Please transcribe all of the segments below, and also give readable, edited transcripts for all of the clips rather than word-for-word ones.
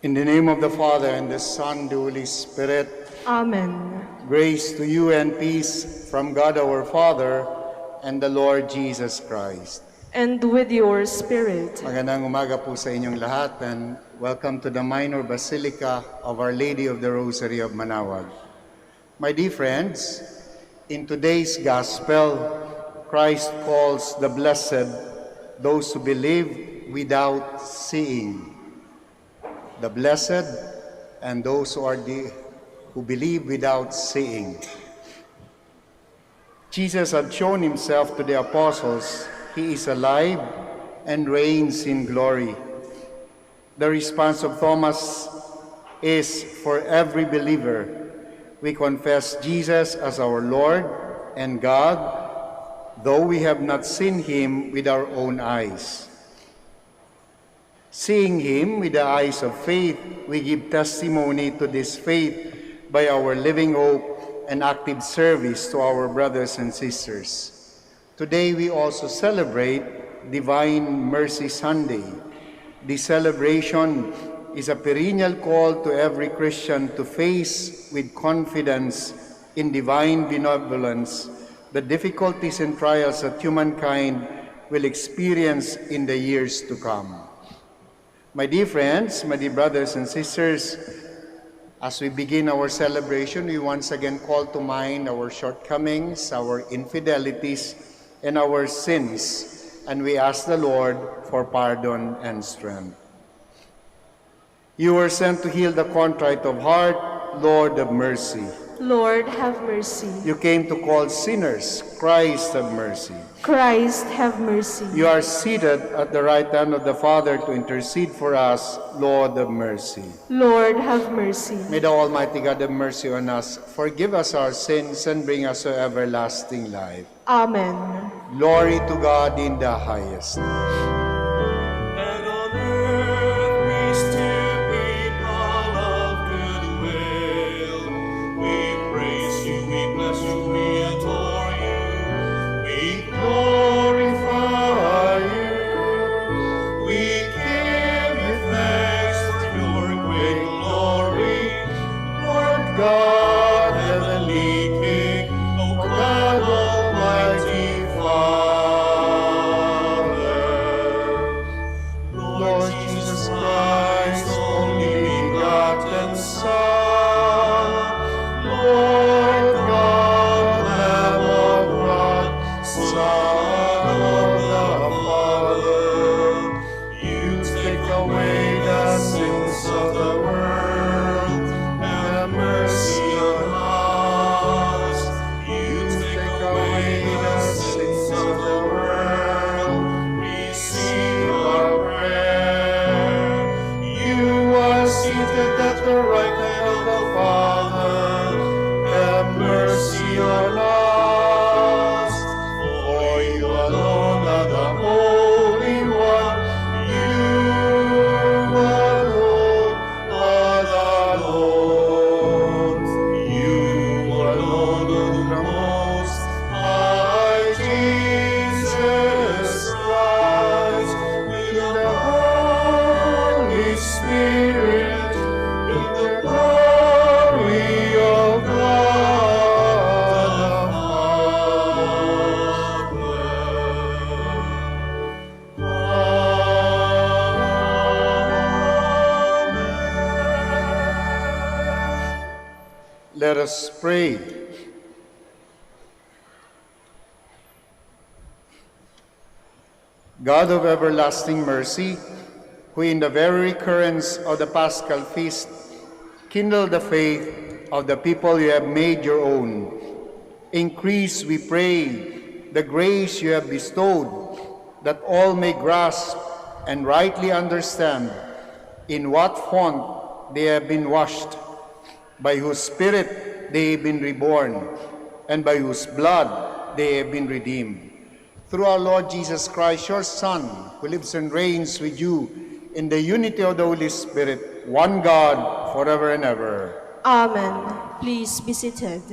In the name of the Father, and the Son, the Holy Spirit. Amen. Grace to you and peace from God our Father and the Lord Jesus Christ. And with your spirit. Magandang umaga po sa inyong lahat, and welcome to the Minor Basilica of Our Lady of the Rosary of Manaoag. My dear friends, in today's Gospel, Christ calls the blessed those who believe without seeing. The blessed and those who believe without seeing. Jesus had shown himself to the apostles. He is alive and reigns in glory. The response of Thomas is, for every believer, we confess Jesus as our Lord and God, though we have not seen him with our own eyes. Seeing him with the eyes of faith, we give testimony to this faith by our living hope and active service to our brothers and sisters. Today we also celebrate Divine Mercy Sunday. This celebration is a perennial call to every Christian to face with confidence in divine benevolence the difficulties and trials that humankind will experience in the years to come. My dear friends, my dear brothers and sisters, as we begin our celebration, we once again call to mind our shortcomings, our infidelities, and our sins, and we ask the Lord for pardon and strength. You were sent to heal the contrite of heart. Lord, have mercy. Lord, have mercy. You came to call sinners. Christ, have mercy. Christ, have mercy. You are seated at the right hand of the Father to intercede for us. Lord, have mercy. Lord, have mercy. May the Almighty God have mercy on us, forgive us our sins, and bring us to everlasting life. Amen. Glory to God in the highest. Let us pray. God of everlasting mercy, who in the very recurrence of the Paschal feast kindled the faith of the people you have made your own, increase, we pray, the grace you have bestowed, that all may grasp and rightly understand in what font they have been washed, by whose Spirit they have been reborn, and by whose blood they have been redeemed. Through our Lord Jesus Christ, your Son, who lives and reigns with you in the unity of the Holy Spirit, one God, forever and ever. Amen. Please be seated.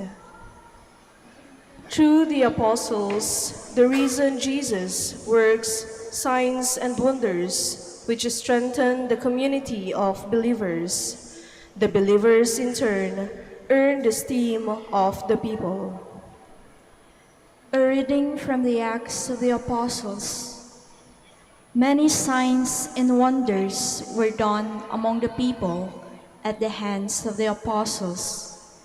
Through the apostles, the risen Jesus works signs and wonders which strengthen the community of believers. The believers, in turn, earn the esteem of the people. A reading from the Acts of the Apostles. Many signs and wonders were done among the people at the hands of the apostles.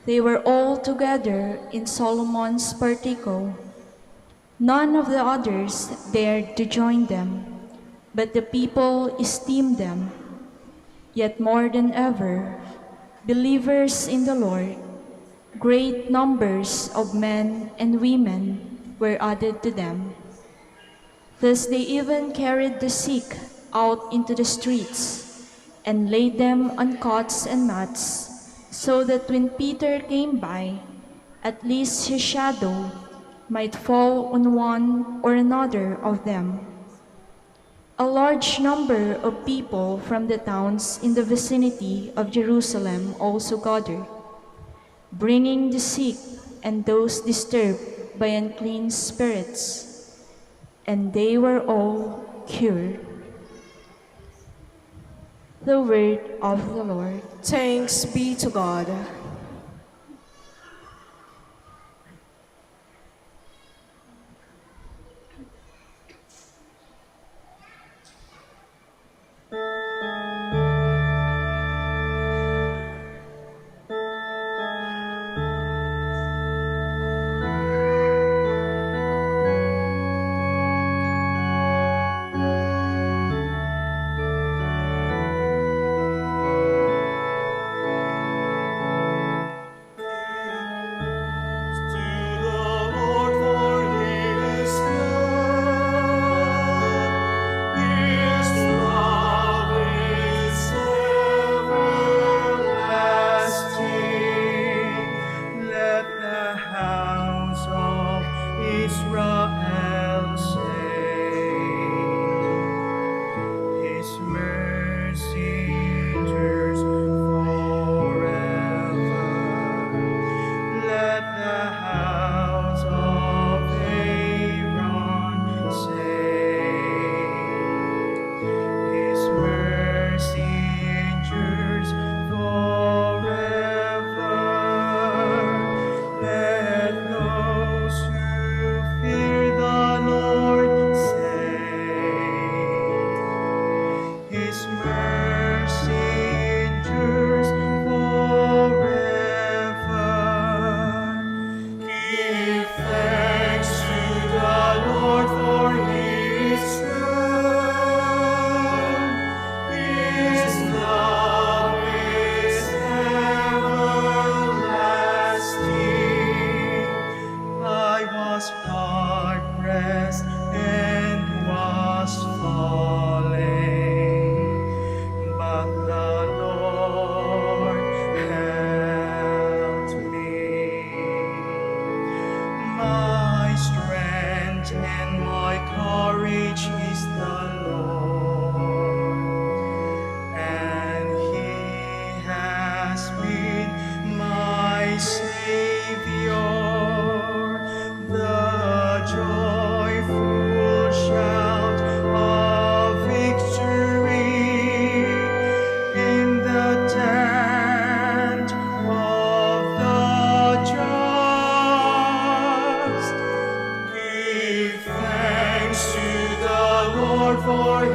They were all together in Solomon's portico. None of the others dared to join them, but the people esteemed them. Yet more than ever, believers in the Lord, great numbers of men and women were added to them. Thus they even carried the sick out into the streets and laid them on cots and mats, so that when Peter came by, at least his shadow might fall on one or another of them. A large number of people from the towns in the vicinity of Jerusalem also gathered, bringing the sick and those disturbed by unclean spirits, and they were all cured. The word of the Lord. Thanks be to God. For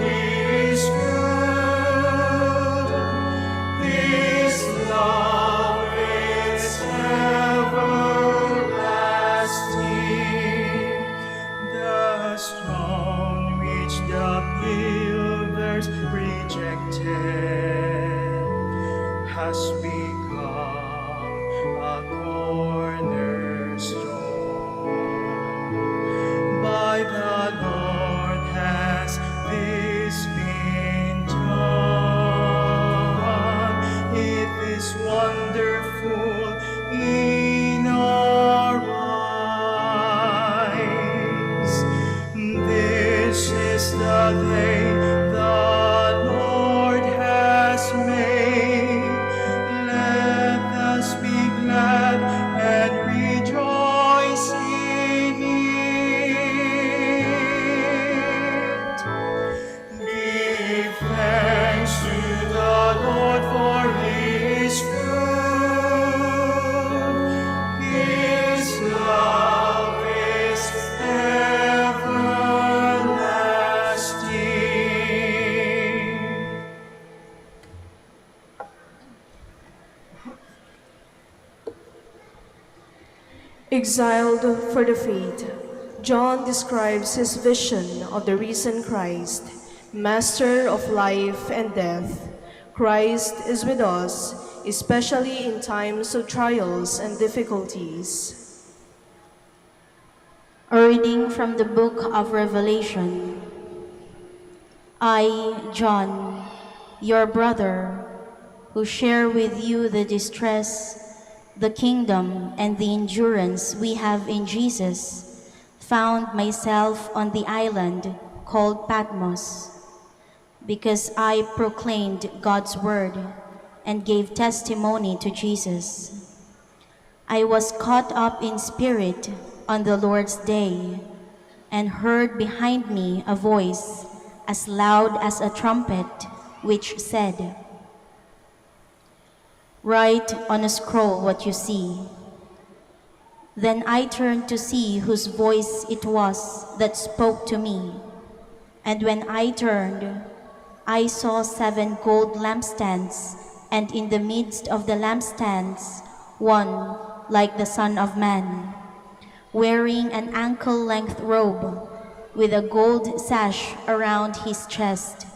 Exiled for the faith, John describes his vision of the risen Christ, master of life and death. Christ is with us, especially in times of trials and difficulties. A reading from the book of Revelation. I, John, your brother, who share with you the distress, the kingdom, and the endurance we have in Jesus, found myself on the island called Patmos, because I proclaimed God's word and gave testimony to Jesus. I was caught up in spirit on the Lord's day and heard behind me a voice as loud as a trumpet, which said, "Write on a scroll what you see." Then I turned to see whose voice it was that spoke to me. And when I turned, I saw 7 gold lampstands, and in the midst of the lampstands, one like the Son of Man, wearing an ankle-length robe with a gold sash around his chest.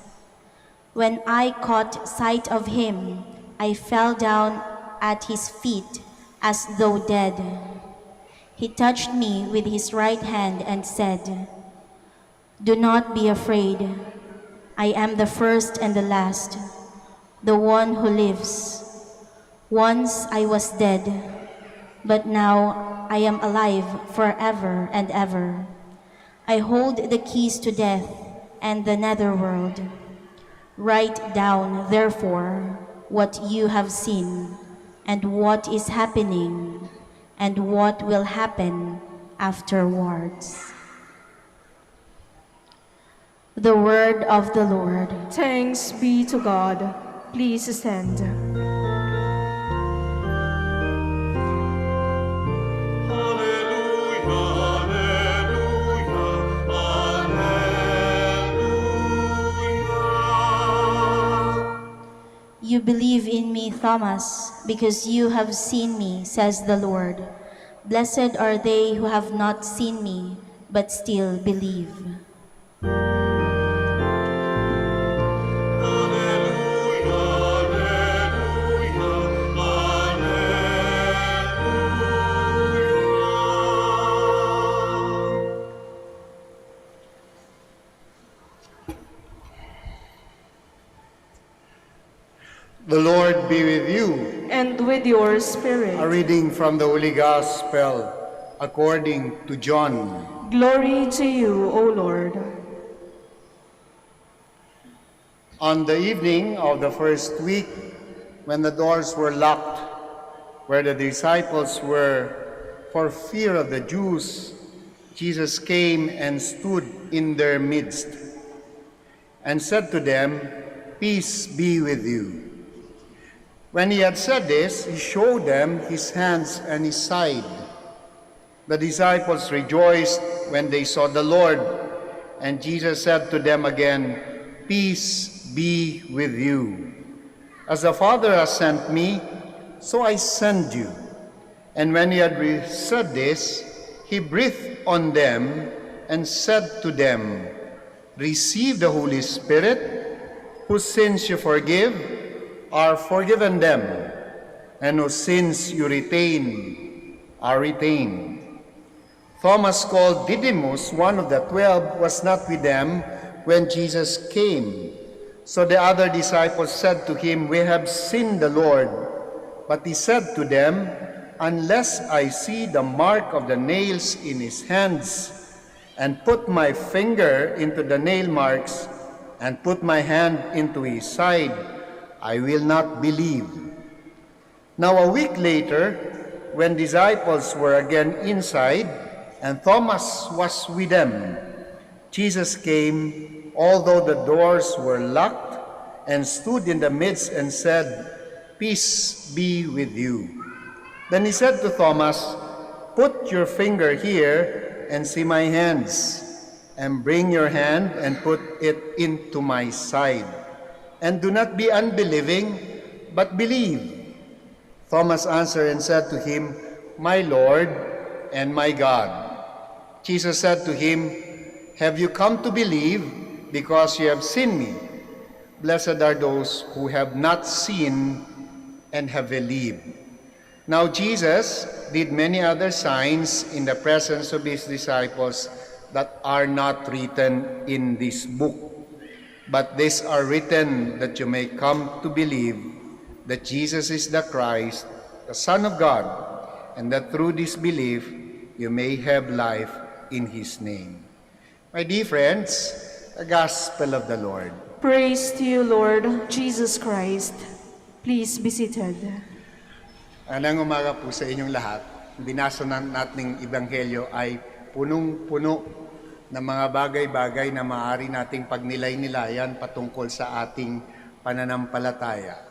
When I caught sight of him, I fell down at his feet as though dead. He touched me with his right hand and said, "Do not be afraid. I am the first and the last, the one who lives. Once I was dead, but now I am alive forever and ever. I hold the keys to death and the netherworld. Write down, therefore, what you have seen, and what is happening, and what will happen afterwards." The word of the Lord. Thanks be to God. Please stand. You believe in me, Thomas, because you have seen me, says the Lord. Blessed are they who have not seen me, but still believe. The Lord be with you. And with your spirit. A reading from the Holy Gospel according to John. Glory to you, O Lord. On the evening of the first week, when the doors were locked, where the disciples were for fear of the Jews, Jesus came and stood in their midst and said to them, "Peace be with you." When he had said this, he showed them his hands and his side. The disciples rejoiced when they saw the Lord, and Jesus said to them again, "Peace be with you. As the Father has sent me, so I send you." And when he had said this, he breathed on them and said to them, "Receive the Holy Spirit. Whose sins you forgive are forgiven them, and whose sins you retain are retained." Thomas, called Didymus, one of the 12, was not with them when Jesus came. So the other disciples said to him, "We have seen the Lord." But he said to them, "Unless I see the mark of the nails in his hands, and put my finger into the nail marks, and put my hand into his side, I will not believe." Now a week later, when disciples were again inside, and Thomas was with them, Jesus came, although the doors were locked, and stood in the midst and said, "Peace be with you." Then he said to Thomas, "Put your finger here and see my hands, and bring your hand and put it into my side. And do not be unbelieving, but believe." Thomas answered and said to him, "My Lord and my God." Jesus said to him, "Have you come to believe because you have seen me? Blessed are those who have not seen and have believed." Now Jesus did many other signs in the presence of his disciples that are not written in this book. But these are written that you may come to believe that Jesus is the Christ, the Son of God, and that through this belief you may have life in his name. My dear friends, the Gospel of the Lord. Praise to you, Lord Jesus Christ. Please be seated. Anang umaga po sa inyong lahat. Binasa nating Ebanghelyo ay punong-puno ng mga bagay-bagay na maaari nating pagnilay-nilayan patungkol sa ating pananampalataya.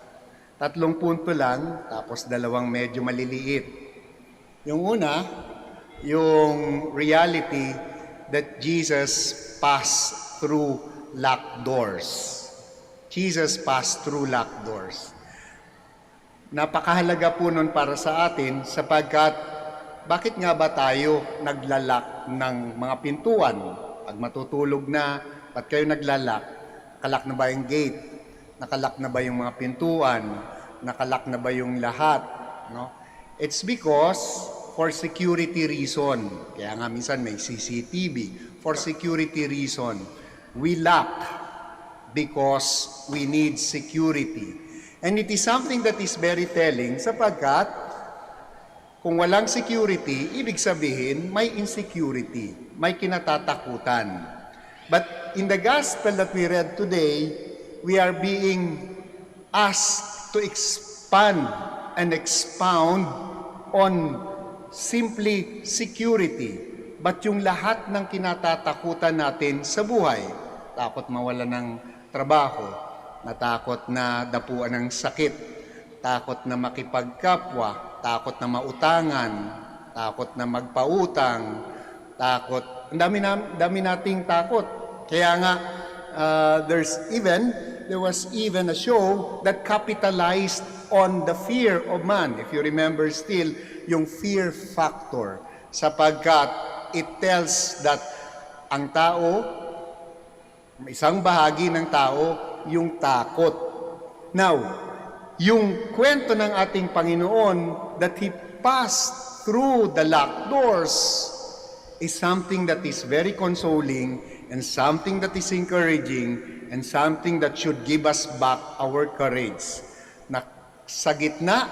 3 punto lang, tapos 2 medyo maliliit. Yung una, yung reality that Jesus passed through locked doors. Jesus passed through locked doors. Napakahalaga po nun para sa atin sapagkat bakit nga ba tayo naglalak ng mga pintuan? Pag matutulog na, ba't kayo naglalak? Nakalak na ba yung gate? Nakalak na ba yung mga pintuan? Nakalak na ba yung lahat? No? It's because for security reason. Kaya nga minsan may CCTV. For security reason. We lock because we need security. And it is something that is very telling sapagkat kung walang security, ibig sabihin may insecurity, may kinatatakutan. But in the gospel that we read today, we are being asked to expand and expound on simply security. But yung lahat ng kinatatakutan natin sa buhay, takot mawala ng trabaho, natakot na dapuan ng sakit, takot na makipagkapwa, takot na mautangan, takot na magpautang, takot, dami nating takot. Kaya nga, there was even a show that capitalized on the fear of man. If you remember still, yung fear factor, sapagkat it tells that ang tao, isang bahagi ng tao, yung takot. Now, yung kwento ng ating Panginoon that He passed through the locked doors is something that is very consoling and something that is encouraging and something that should give us back our courage. Na sa gitna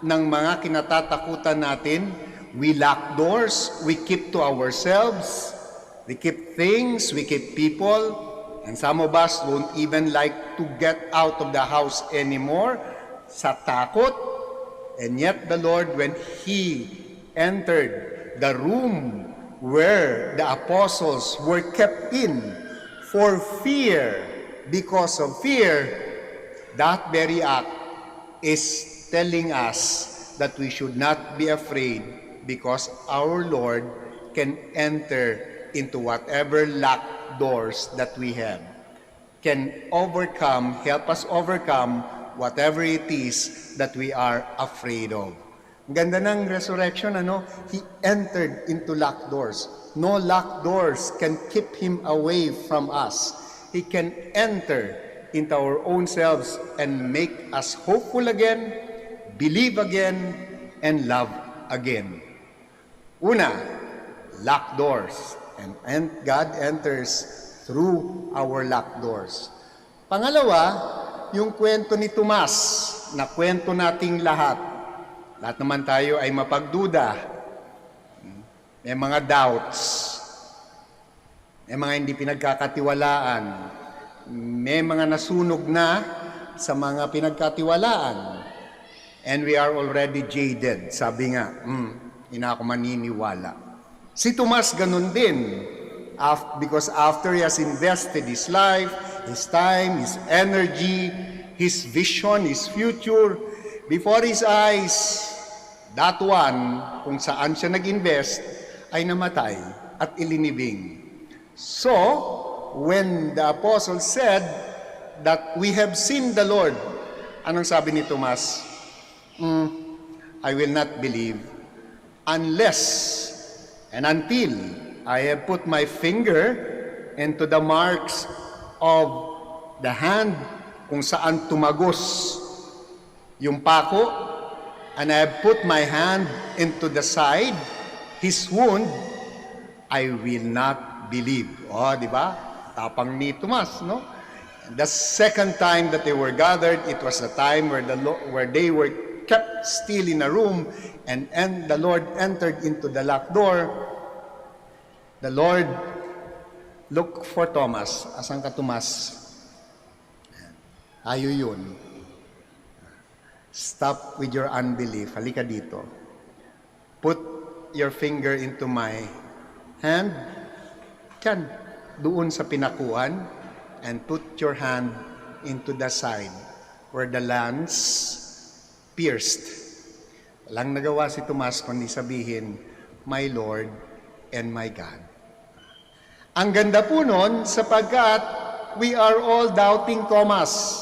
ng mga kinatatakutan natin, we lock doors, we keep to ourselves, we keep things, we keep people, and some of us won't even like to get out of the house anymore sa takot. And yet the Lord, when He entered the room where the apostles were kept in for fear, because of fear, that very act is telling us that we should not be afraid because our Lord can enter into whatever locked doors that we have, can overcome, help us overcome whatever it is that we are afraid of. Ang ganda ng resurrection, He entered into locked doors. No locked doors can keep Him away from us. He can enter into our own selves and make us hopeful again, believe again, and love again. Una, locked doors. And God enters through our locked doors. Pangalawa, yung kwento ni Tomas, na kwento nating lahat. Lahat naman tayo ay mapagduda. May mga doubts. May mga hindi pinagkakatiwalaan. May mga nasunog na sa mga pinagkatiwalaan. And we are already jaded. Sabi nga, hindi na ako maniniwala. Si Tomas ganun din, because after he has invested his life, his time, his energy, his vision, his future, before his eyes, that one, kung saan siya nag-invest, ay namatay at ilinibing. So, when the apostle said that we have seen the Lord, anong sabi ni Tomas? I will not believe unless And until I have put my finger into the marks of the hand kung saan tumagos yung pako, and I have put my hand into the side, his wound, I will not believe. Oh, di ba? Tapang ni Tomas, no? The second time that they were gathered, it was the time where they were kept still in a room, and the Lord entered into the locked door. The Lord looked for Thomas. Asan ka, Tomas? Ayo yun. Stop with your unbelief. Halika dito. Put your finger into my hand. Yan. Doon sa pinakuan. And put your hand into the side where the lance pierced. Walang nagawa si Tomas kundi sabihin, my Lord and my God. Ang ganda po nun sapagkat we are all doubting Thomases.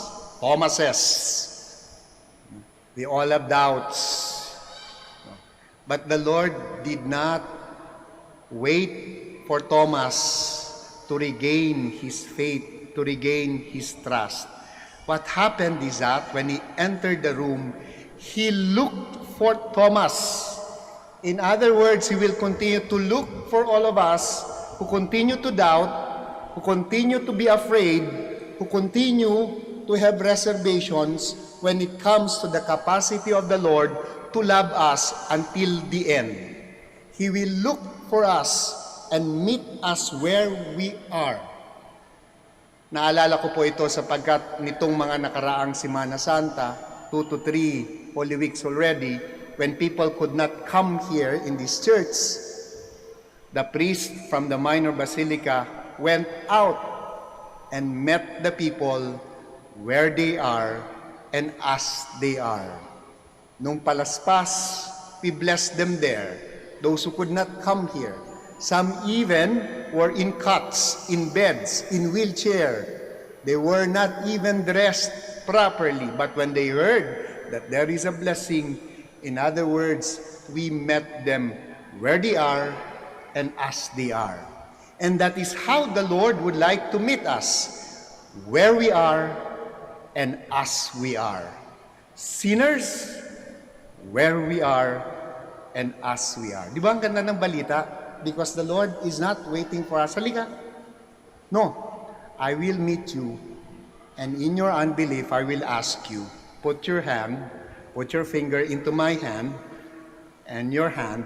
We all have doubts. But the Lord did not wait for Thomas to regain his faith, to regain his trust. What happened is that when he entered the room, he looked for Thomas. In other words, he will continue to look for all of us who continue to doubt, who continue to be afraid, who continue to have reservations when it comes to the capacity of the Lord to love us until the end. He will look for us and meet us where we are. Naalala ko po ito sapagkat nitong mga nakaraang Semana Santa, 2 to 3 Holy Weeks already, when people could not come here in this church, the priest from the minor basilica went out and met the people where they are and as they are. Nung palaspas, we blessed them there, those who could not come here. Some even were in cots, in beds, in wheelchair. They were not even dressed properly, but when they heard that there is a blessing, in other words, we met them where they are and as they are. And that is how the Lord would like to meet us, where we are and as we are. Sinners, where we are and as we are. Di ba ang ganda ng balita? Because the Lord is not waiting for us. Halika. No. I will meet you, and in your unbelief, I will ask you, put your finger into my hand, and your hand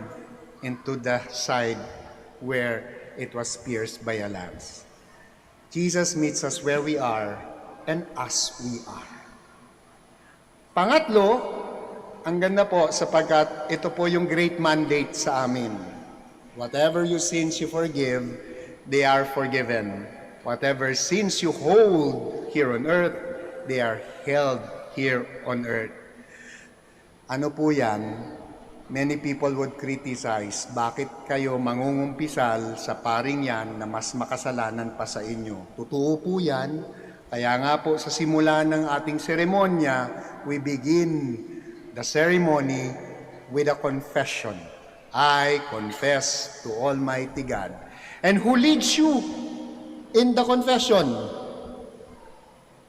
into the side where it was pierced by a lance. Jesus meets us where we are and as we are. Pangatlo, ang ganda po sapagkat ito po yung great mandate sa amin. Whatever your sins you forgive, they are forgiven. Whatever sins you hold here on earth, they are held here on earth. Ano po yan? Many people would criticize, bakit kayo mangungumpisal sa paring yan na mas makasalanan pa sa inyo? Totoo po yan. Kaya nga po sa simula ng ating seremonya, we begin the ceremony with a confession. I confess to Almighty God. And who leads you in the confession?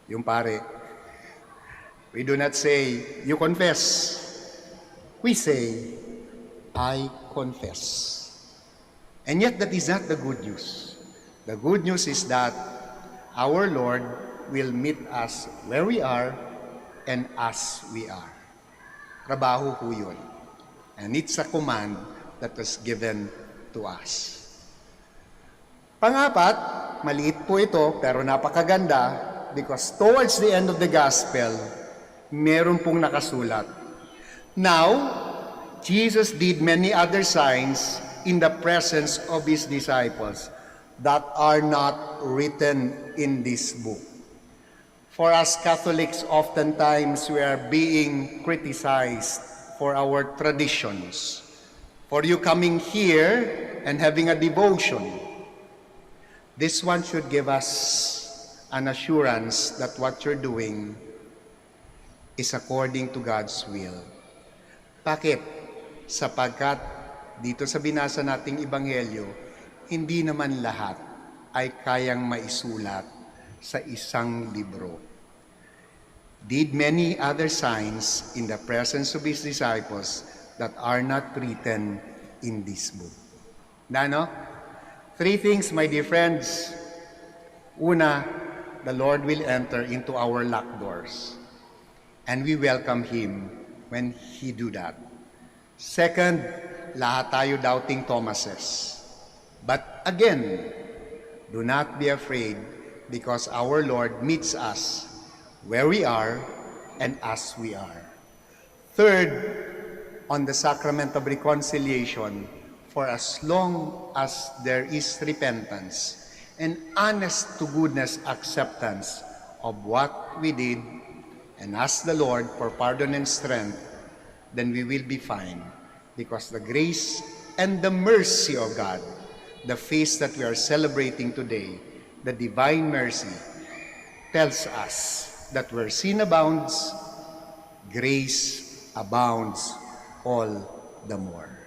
Yung pare. We do not say, you confess. We say, I confess. And yet that is not the good news. The good news is that our Lord will meet us where we are and as we are. Trabaho po yun. And it's a command that was given to us. Pangapat, maliit po ito pero napakaganda because towards the end of the gospel, meron pong nakasulat. Now, Jesus did many other signs in the presence of His disciples that are not written in this book. For us Catholics, oftentimes we are being criticized for our traditions. For you coming here and having a devotion, this one should give us an assurance that what you're doing is according to God's will. Bakit? Sapagkat dito sa binasa nating Ebanghelyo, hindi naman lahat ay kayang maisulat sa isang libro. Did many other signs in the presence of his disciples that are not written in this book. No? Three things, my dear friends. Una, the Lord will enter into our locked doors, and we welcome Him when He do that. Second, lahat tayo doubting Thomases. But again, do not be afraid, because our Lord meets us where we are and as we are. Third, on the sacrament of reconciliation, for as long as there is repentance and honest to goodness acceptance of what we did, and ask the Lord for pardon and strength, then we will be fine, because the grace and the mercy of God, the feast that we are celebrating today, the divine mercy, tells us that where sin abounds, grace abounds all the more.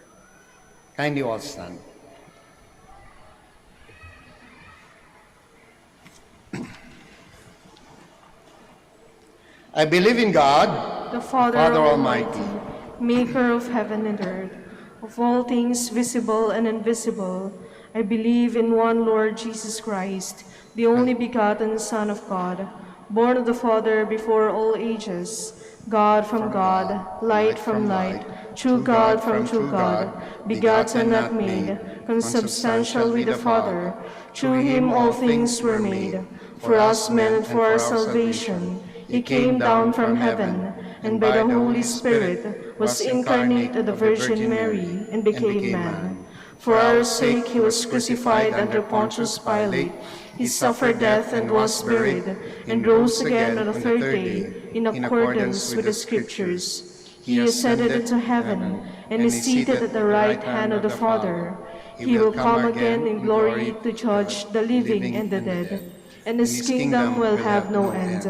Kindly all stand. I believe in God, the Father Almighty, maker of heaven and earth, of all things visible and invisible. I believe in one Lord Jesus Christ, the only begotten Son of God, born of the Father before all ages, God from God, light from light, true God from true God, begotten, not made, consubstantial with the Father. Through him all things were made. For us men and for our salvation, he came down from heaven, and by the Holy Spirit was incarnate of the Virgin Mary, and became man. For our sake he was crucified under Pontius Pilate. He suffered death and was buried, and rose again on the third day, in accordance with the Scriptures. He ascended into heaven, and is seated at the right hand of the Father. He will come again in glory to judge the living and the dead, and his kingdom will have no end.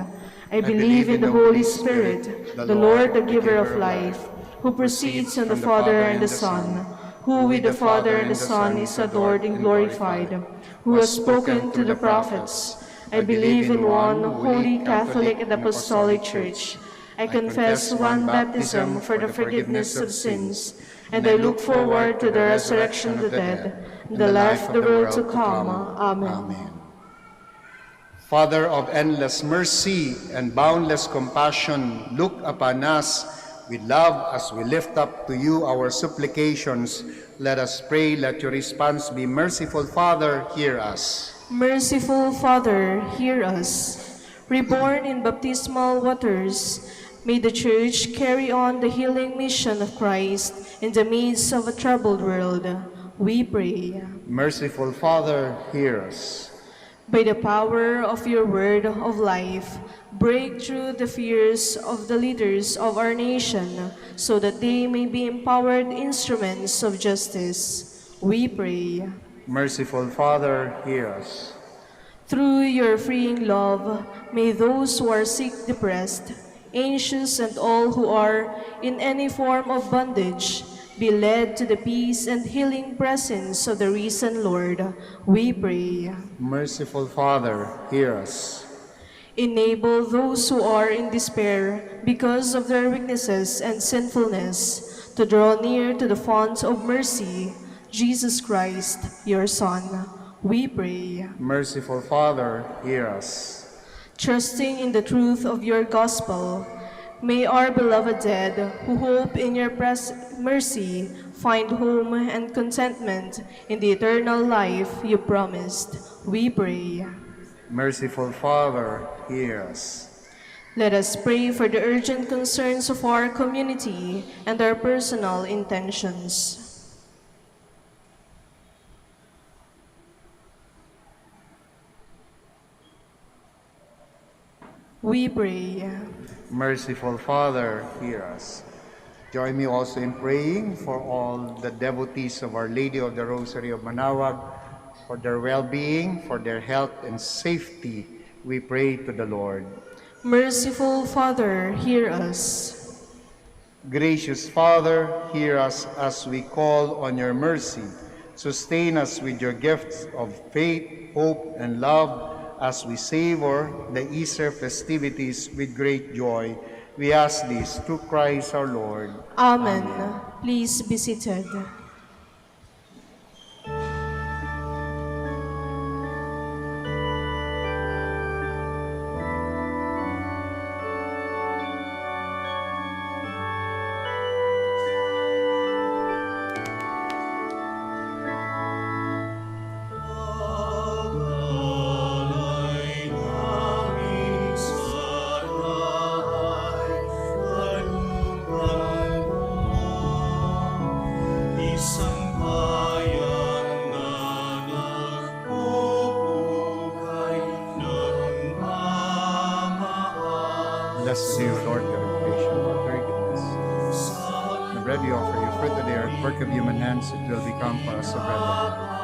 I believe in the Holy Spirit, the Lord, the giver of life, who proceeds from the Father and the Son, who with the Father and the Son is adored and glorified, who has spoken to the prophets. I believe in one holy Catholic and Apostolic Church. I confess one baptism for the forgiveness of sins, and I look forward to the resurrection of the dead and the life of the world to come. Amen. Father of endless mercy and boundless compassion, look upon us with love as we lift up to you our supplications. Let us pray, let your response be merciful. Father, hear us. Merciful Father, hear us. Reborn in baptismal waters, may the Church carry on the healing mission of Christ in the midst of a troubled world. We pray. Merciful Father, hear us. By the power of your word of life, break through the fears of the leaders of our nation, so that they may be empowered instruments of justice. We pray. Merciful Father, hear us. Through your freeing love, may those who are sick, depressed, anxious, and all who are in any form of bondage be led to the peace and healing presence of the risen Lord. We pray. Merciful Father, hear us. Enable those who are in despair because of their weaknesses and sinfulness to draw near to the font of mercy, Jesus Christ, your Son. We pray. Merciful Father, hear us. Trusting in the truth of your gospel, may our beloved dead, who hope in your mercy, find home and contentment in the eternal life you promised. We pray. Merciful Father, hear us. Let us pray for the urgent concerns of our community and our personal intentions. We pray. Merciful Father, hear us. Join me also in praying for all the devotees of Our Lady of the Rosary of Manaoag, for their well-being, for their health and safety. We pray to the Lord. Merciful Father, hear us. Gracious Father, hear us as we call on your mercy. Sustain us with your gifts of faith, hope, and love as we savor the Easter festivities with great joy. We ask this through Christ our Lord. Amen. Please be seated. Blessed be you, Lord, God of creation, for very goodness. The bread we offer you, fruit of the earth, work of human hands, it will become for us a bread of life.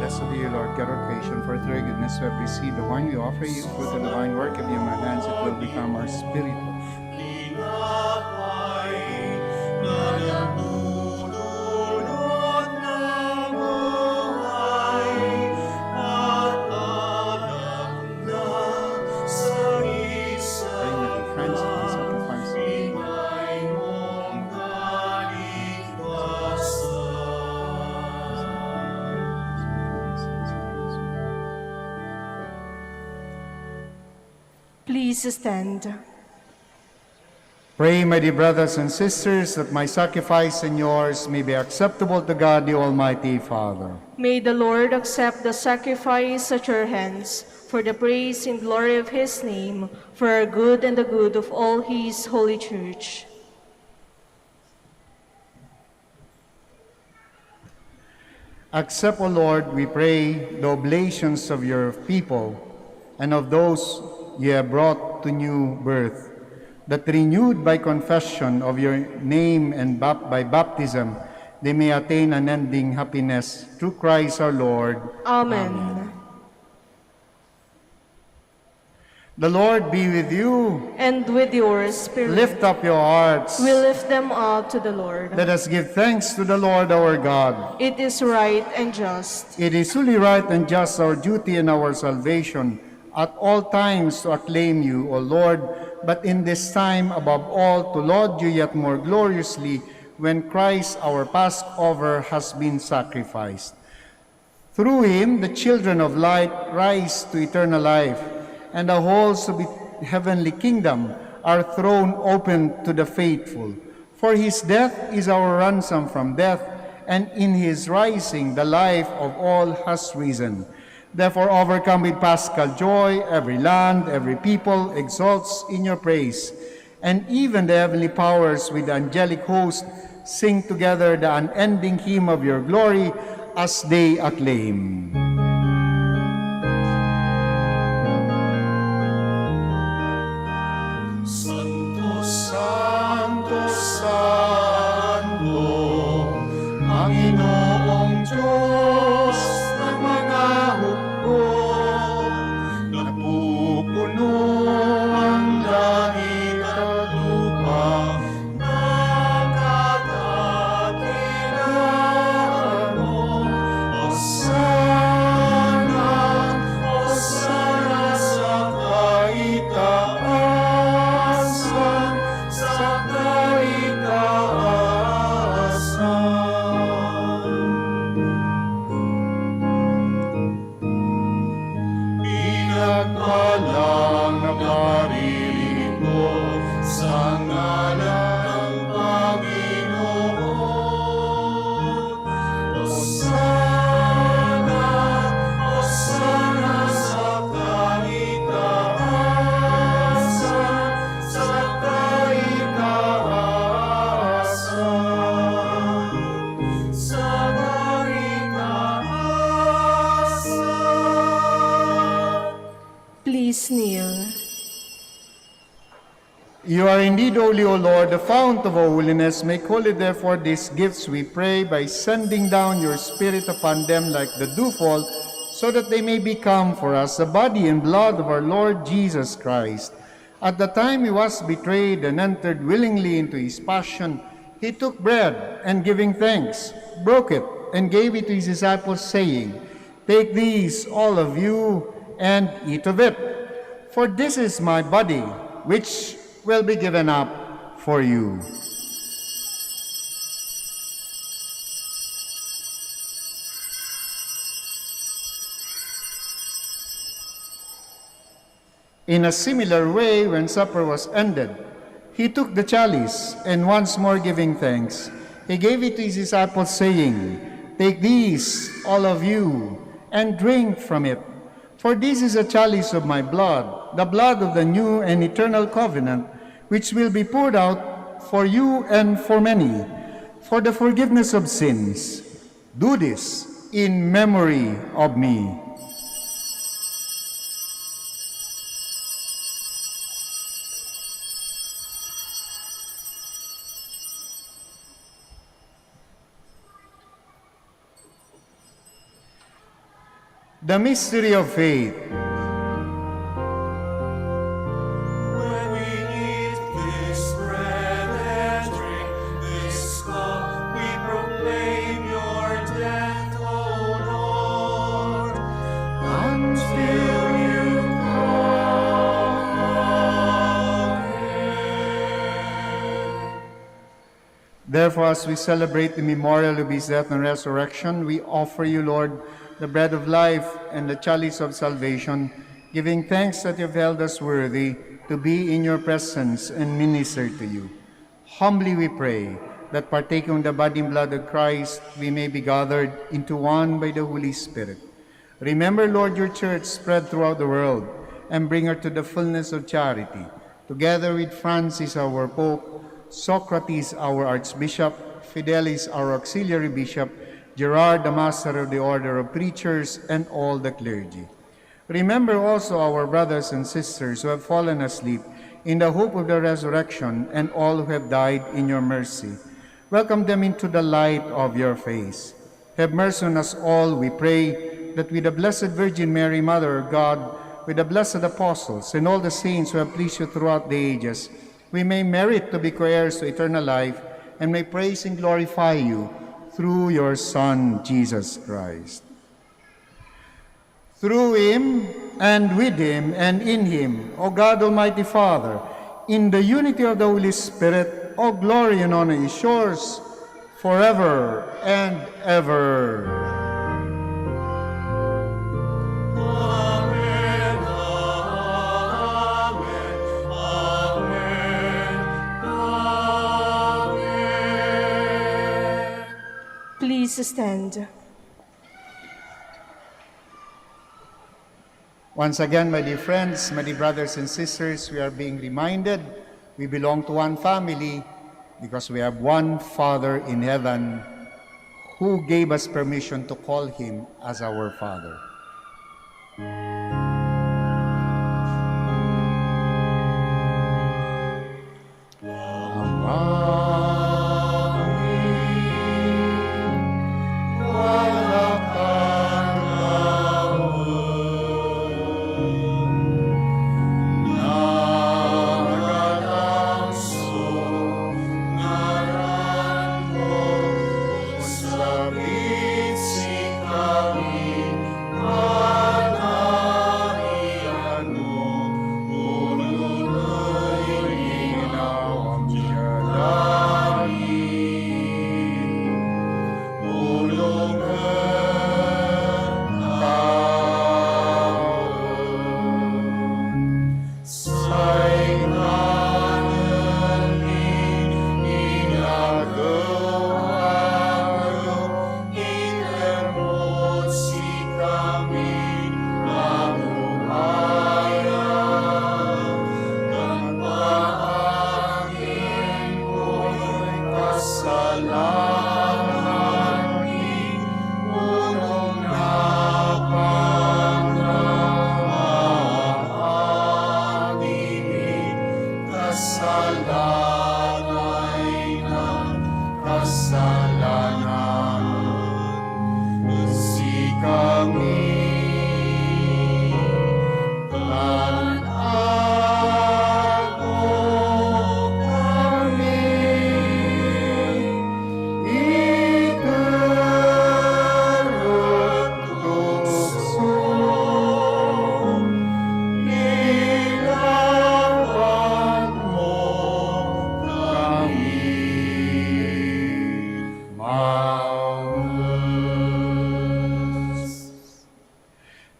Blessed be you, Lord, God of creation, for through your goodness we have received the wine we offer you, fruit of the divine work of human hands, it will become our spiritual. Please stand. Pray, my dear brothers and sisters, that my sacrifice and yours may be acceptable to God, the Almighty Father. May the Lord accept the sacrifice at your hands for the praise and glory of his name, for our good and the good of all his holy church. Accept, O Lord, we pray, the oblations of your people and of those you have brought to new birth, that renewed by confession of your name and by baptism, they may attain unending happiness through Christ our Lord. Amen. The Lord be with you. And with your spirit. Lift up your hearts. We lift them up to the Lord. Let us give thanks to the Lord our God. It is right and just. It is truly right and just, our duty and our salvation, at all times to acclaim you, O Lord, but in this time above all to laud you yet more gloriously when Christ our Passover has been sacrificed. Through him the children of light rise to eternal life, and the halls of the heavenly kingdom are thrown open to the faithful. For his death is our ransom from death, and in his rising the life of all has risen. Therefore, overcome with paschal joy, every land, every people exalts in your praise. And even the heavenly powers with the angelic host sing together the unending hymn of your glory as they acclaim. Santo, Santo, Santo, Panginoong Diyos ng mga hukbo, napupuno ang langit at lupa, nakakakilala mo. Hosana, Hosana sa kaitaasan, sa kaitaasan. You are indeed holy, O Lord, the fount of all holiness. Make holy, therefore, these gifts, we pray, by sending down your Spirit upon them like the dewfall, so that they may become for us the body and blood of our Lord Jesus Christ. At the time he was betrayed and entered willingly into his passion, he took bread, and giving thanks, broke it, and gave it to his disciples, saying, "Take these, all of you, and eat of it. For this is my body, which will be given up for you." In a similar way, when supper was ended, he took the chalice, and once more giving thanks, he gave it to his disciples, saying, "Take these, all of you, and drink from it. For this is a chalice of my blood, the blood of the new and eternal covenant, which will be poured out for you and for many, for the forgiveness of sins. Do this in memory of me." The mystery of faith. When we eat this bread and drink this cup, we proclaim your death, O Lord, until you come again. Therefore, as we celebrate the memorial of his death and resurrection, we offer you, Lord, the bread of life and the chalice of salvation, giving thanks that you have held us worthy to be in your presence and minister to you. Humbly we pray that partaking the body and blood of Christ, we may be gathered into one by the Holy Spirit. Remember, Lord, your church spread throughout the world, and bring her to the fullness of charity, together with Francis, our Pope, Socrates, our Archbishop, Fidelis, our Auxiliary Bishop, Gerard, the Master of the Order of Preachers, and all the clergy. Remember also our brothers and sisters who have fallen asleep in the hope of the resurrection, and all who have died in your mercy. Welcome them into the light of your face. Have mercy on us all, we pray, that with the Blessed Virgin Mary, Mother of God, with the blessed apostles, and all the saints who have pleased you throughout the ages, we may merit to be co-heirs to eternal life, and may praise and glorify you through your Son, Jesus Christ. Through him, and with him, and in him, O God, Almighty Father, in the unity of the Holy Spirit, all glory and honor is yours, forever and ever. Amen, amen, amen, amen. Please stand. Once again, my dear friends, my dear brothers and sisters, we are being reminded we belong to one family because we have one Father in heaven who gave us permission to call him as our Father. Amen.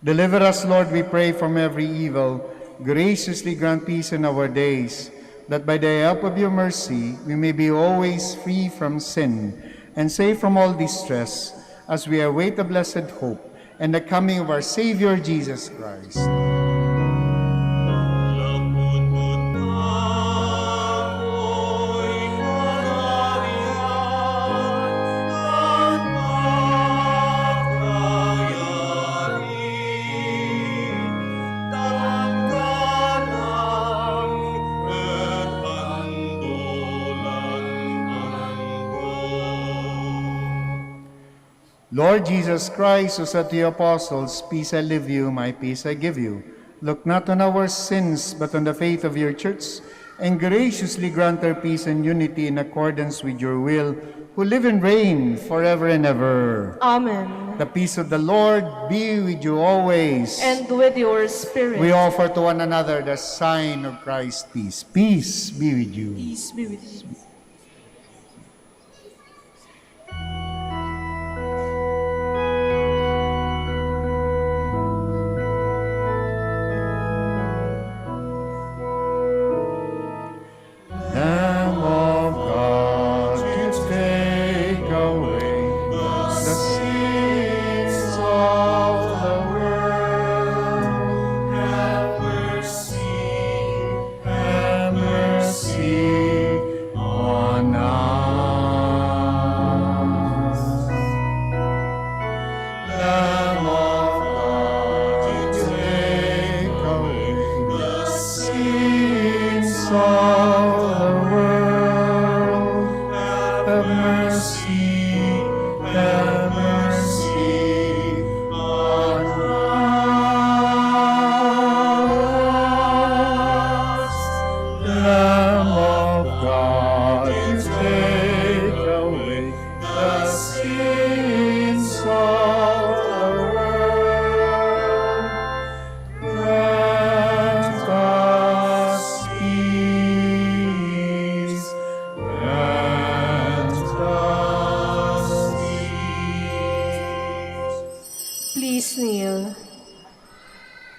Deliver us, Lord, we pray, from every evil. Graciously grant peace in our days, that by the help of your mercy we may be always free from sin and safe from all distress, as we await the blessed hope and the coming of our Savior Jesus Christ. Lord Jesus Christ, who said to the apostles, "Peace I leave you, my peace I give you," look not on our sins, but on the faith of your church, and graciously grant her peace and unity in accordance with your will, who live and reign forever and ever. Amen. The peace of the Lord be with you always. And with your spirit. We offer to one another the sign of Christ's peace. Peace be with you. Peace be with you. Lamb of God, you take away the sins of the world. Have mercy on us. Lamb of God, you take away the sins of the world. Have mercy on us. Lamb of God, you take away the sins of the world. Grant us peace. Grant us peace. Please kneel.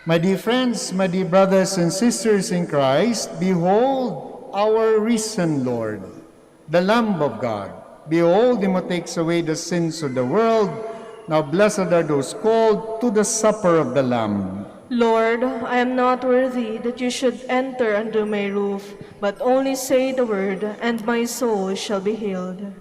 My dear friends, my dear brothers and sisters in Christ, behold our risen Lord, the Lamb of God. Behold him who takes away the sins of the world. Now blessed are those called to the supper of the Lamb. Lord, I am not worthy that you should enter under my roof, but only say the word, and my soul shall be healed.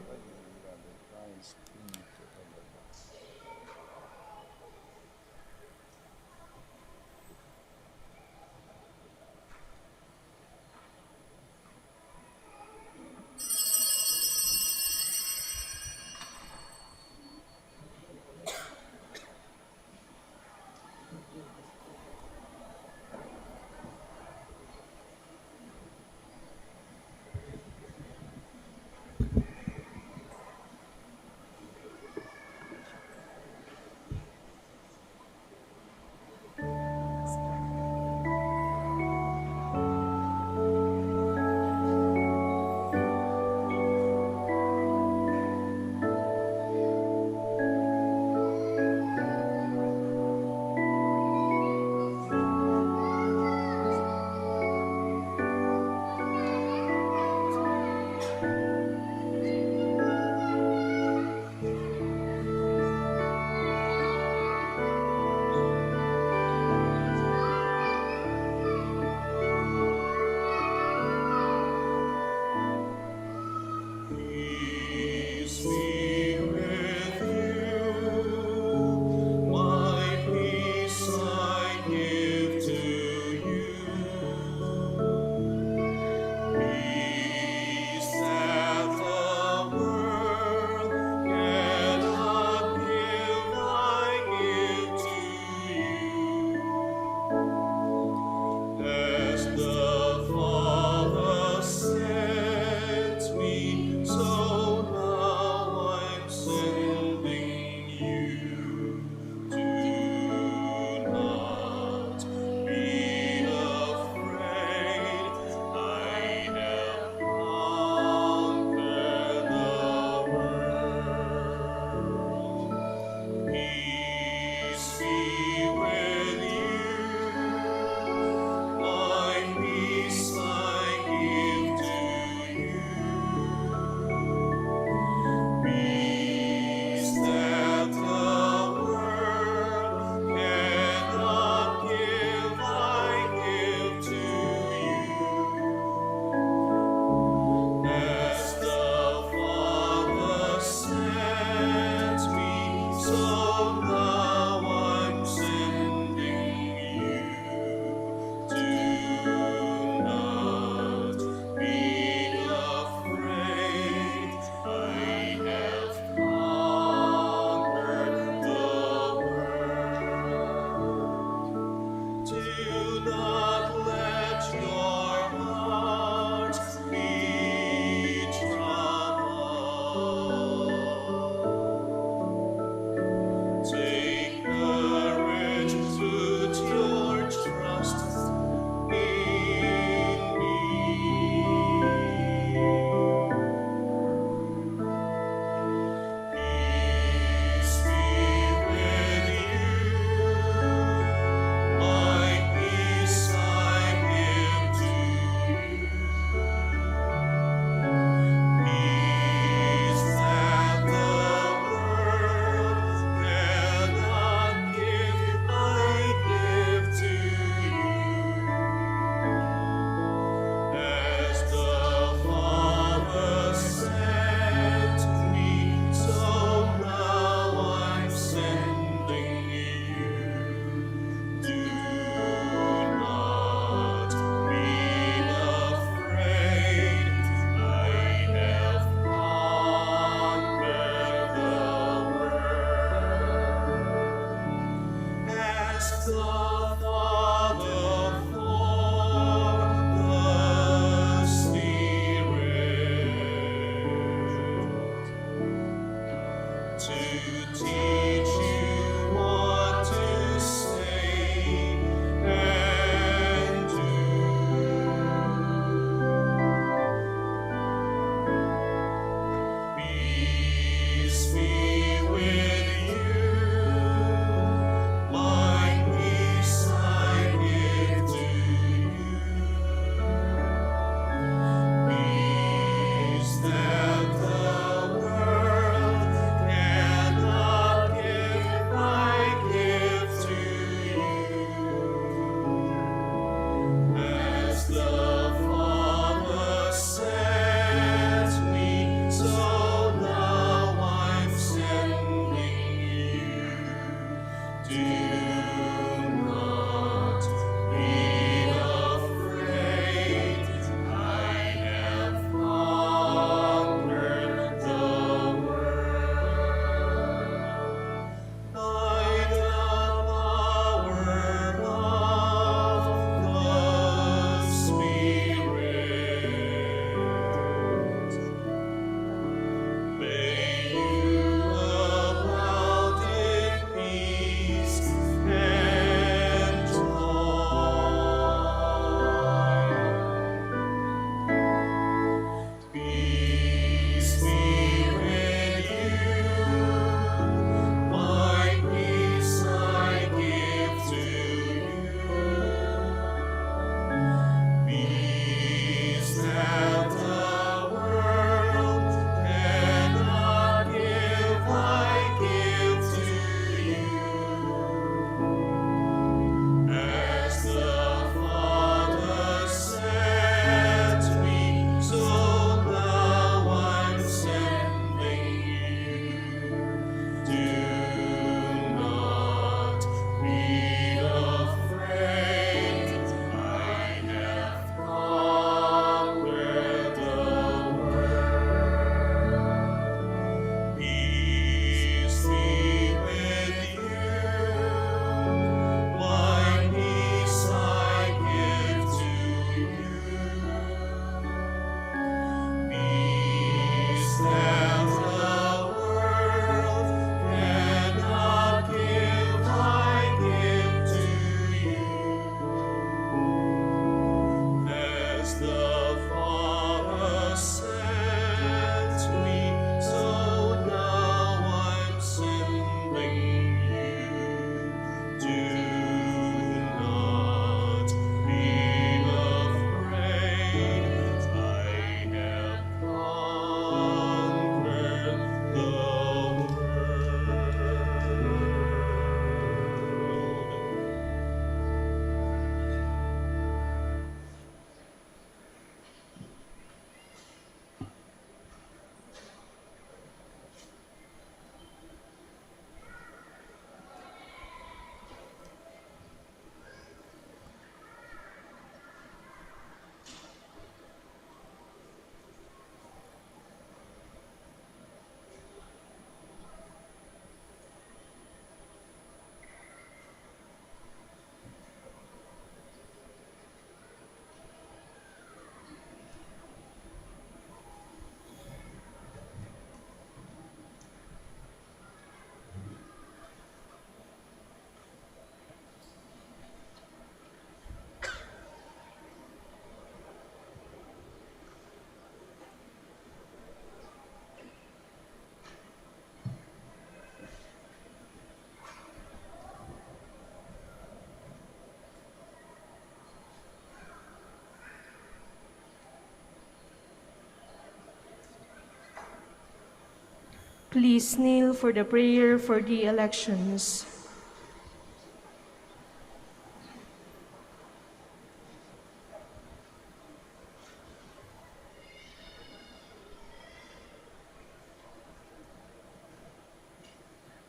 Please kneel for the prayer for the elections.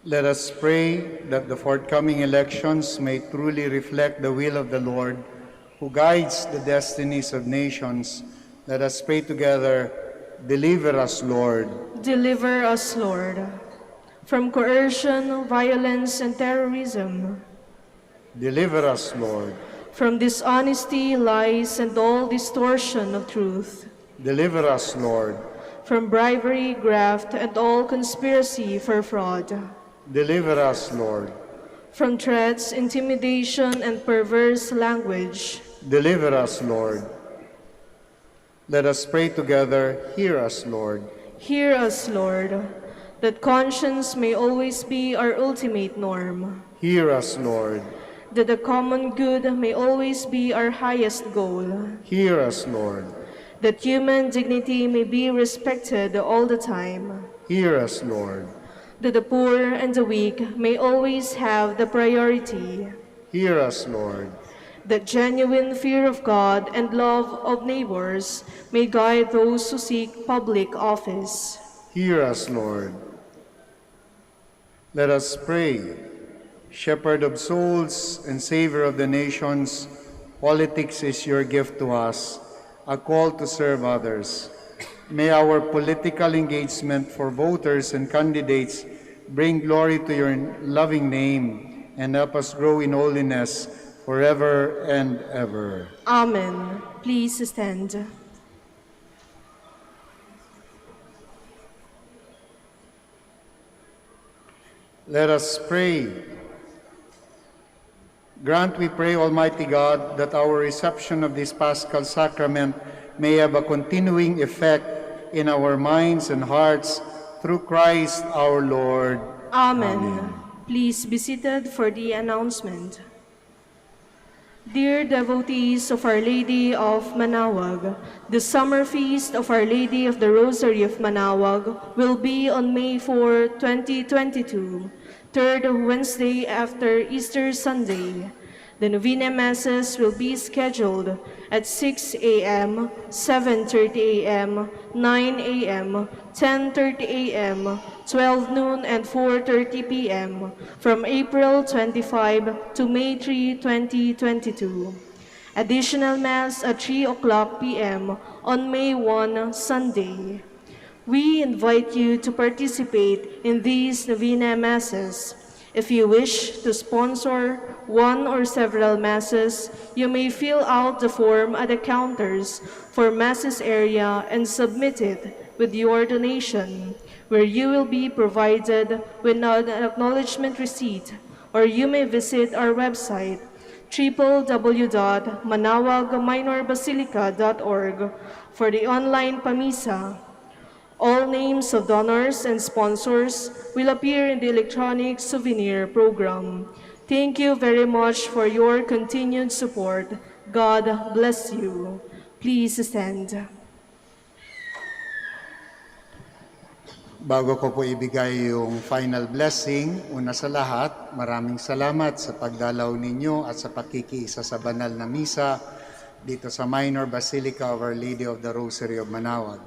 Let us pray that the forthcoming elections may truly reflect the will of the Lord, who guides the destinies of nations. Let us pray together. Deliver us, Lord. Deliver us, Lord, from coercion, violence, and terrorism, Deliver us, Lord. from dishonesty, lies, and all distortion of truth. Deliver us, Lord. from bribery, graft, and all conspiracy for fraud, Deliver us, Lord. from threats, intimidation, and perverse language. Deliver us, Lord. Let us pray together. Hear us, Lord. Hear us, Lord, that conscience may always be our ultimate norm, Hear us, Lord. that the common good may always be our highest goal, Hear us, Lord. that human dignity may be respected all the time, Hear us, Lord. that the poor and the weak may always have the priority, Hear us, Lord. that genuine fear of God and love of neighbors may guide those who seek public office. Hear us, Lord. Let us pray. Shepherd of souls and Savior of the nations, politics is your gift to us, a call to serve others. May our political engagement for voters and candidates bring glory to your loving name and help us grow in holiness forever and ever. Amen. Please stand. Let us pray. Grant, we pray, Almighty God, that our reception of this Paschal Sacrament may have a continuing effect in our minds and hearts through Christ our Lord. Amen. Please be seated for the announcement. Dear devotees of Our Lady of Manaoag, the summer feast of Our Lady of the Rosary of Manaoag will be on May 4, 2022, third Wednesday after Easter Sunday. The Novena Masses will be scheduled at 6 a.m., 7:30 a.m., 9 a.m., 10:30 a.m., 12 noon, and 4:30 p.m. from April 25 to May 3, 2022. Additional Mass at 3 o'clock p.m. on May 1, Sunday. We invite you to participate in these Novena Masses. If you wish to sponsor one or several Masses, you may fill out the form at the counters for Masses area and submit it with your donation, where you will be provided with an acknowledgement receipt, or you may visit our website, www.manaoagminorbasilica.org, for the online Pamisa. All names of donors and sponsors will appear in the electronic souvenir program. Thank you very much for your continued support. God bless you. Please stand. Bago ko po ibigay yung final blessing, una sa lahat, maraming salamat sa pagdalaw ninyo at sa pakikiisa sa banal na misa dito sa Minor Basilica of Our Lady of the Rosary of Manaoag.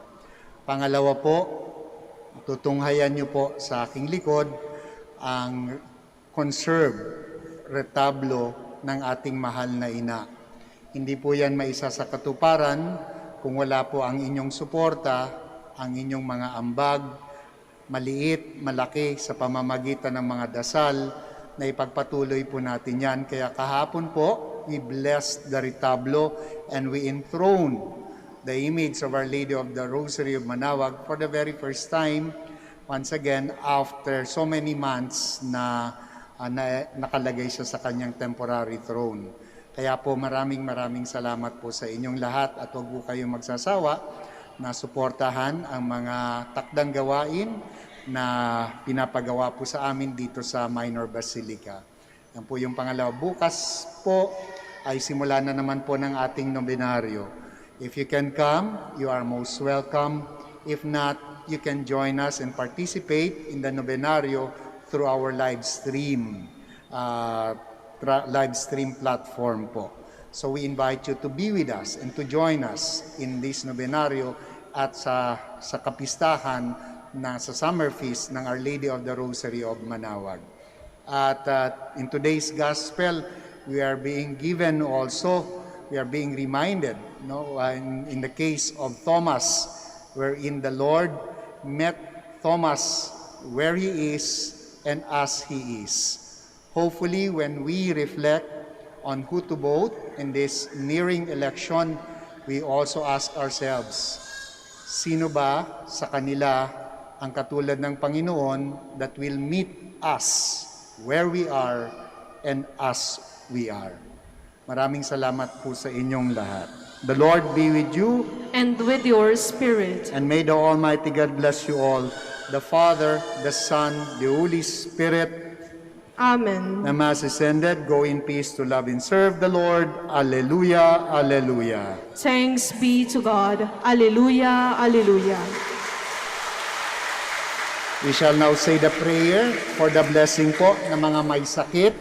Pangalawa po, tutunghayan niyo po sa aking likod ang conserved retablo ng ating mahal na ina. Hindi po yan maisa sa katuparan kung wala po ang inyong suporta, ang inyong mga ambag, maliit, malaki sa pamamagitan ng mga dasal na ipagpatuloy po natin yan. Kaya kahapon po, we blessed the retablo and we enthroned the image of Our Lady of the Rosary of Manaoag for the very first time, once again, after so many months na nakalagay siya sa kanyang temporary throne. Kaya po maraming salamat po sa inyong lahat at huwag po kayong magsasawa na suportahan ang mga takdang gawain na pinapagawa po sa amin dito sa Minor Basilica. Yan po yung pangalawa. Bukas po ay simula na naman po ng ating nobenaryo. If you can come, you are most welcome. If not, you can join us and participate in the novenario through our live stream platform po. So we invite you to be with us and to join us in this novenario at sa kapistahan na sa summer feast ng Our Lady of the Rosary of Manaoag. At in today's gospel, we are being reminded, in the case of Thomas, wherein the Lord met Thomas where he is and as he is. Hopefully, when we reflect on who to vote in this nearing election, we also ask ourselves, Sino ba sa kanila ang katulad ng Panginoon that will meet us where we are and as we are? Maraming salamat po sa inyong lahat. The Lord be with you, And with your spirit. and may the Almighty God bless you all, the Father, the Son, the Holy Spirit. Amen. The Mass is ended. Go in peace to love and serve the Lord. Alleluia, alleluia. Thanks be to God. Alleluia, alleluia. We shall now say the prayer for the blessing po ng mga may sakit,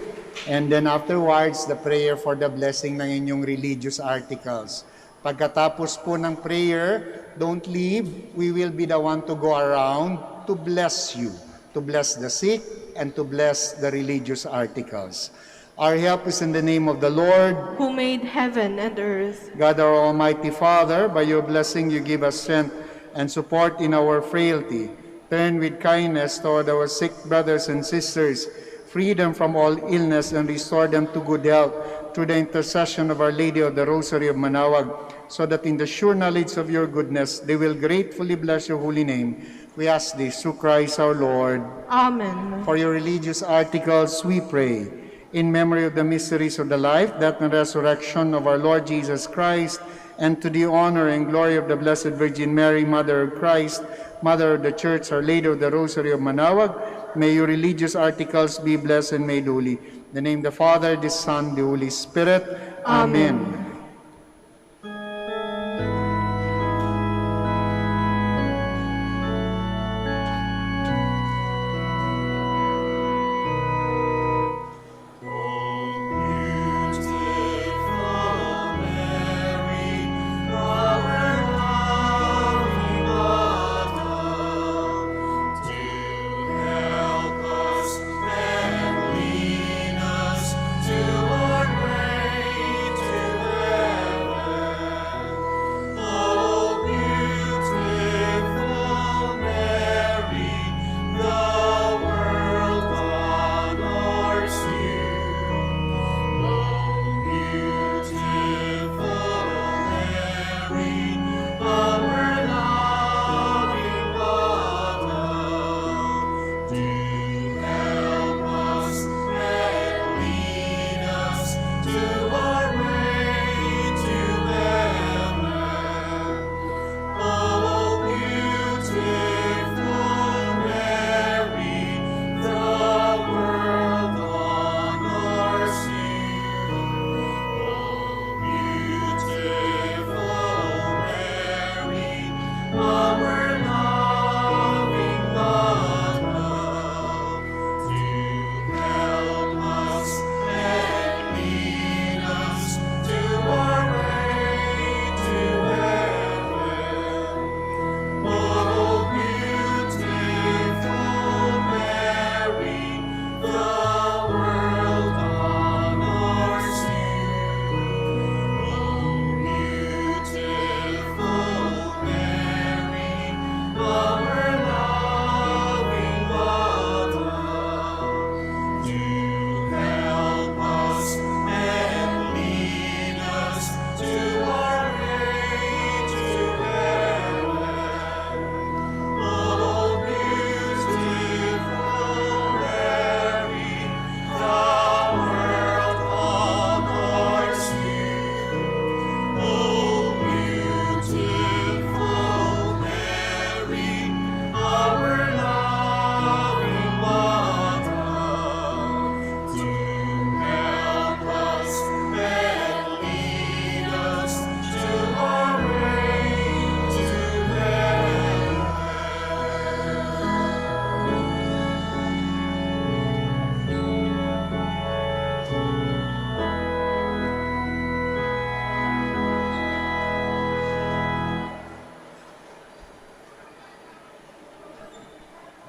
and then afterwards, the prayer for the blessing ng inyong religious articles. Pagkatapos po ng prayer, don't leave. We will be the one to go around to bless you, to bless the sick, and to bless the religious articles. Our help is in the name of the Lord. Who made heaven and earth. God, our Almighty Father, by your blessing you give us strength and support in our frailty. Turn with kindness toward our sick brothers and sisters, free them from all illness, and restore them to good health through the intercession of Our Lady of the Rosary of Manaoag, so that in the sure knowledge of your goodness they will gratefully bless your holy name. We ask this through Christ our Lord. Amen. For your religious articles, we pray. In memory of the mysteries of the life, death, and resurrection of our Lord Jesus Christ, and to the honor and glory of the Blessed Virgin Mary, Mother of Christ, Mother of the Church, Our Lady of the Rosary of Manaoag, may your religious articles be blessed and made holy. In the name of the Father, the Son, the Holy Spirit. Amen.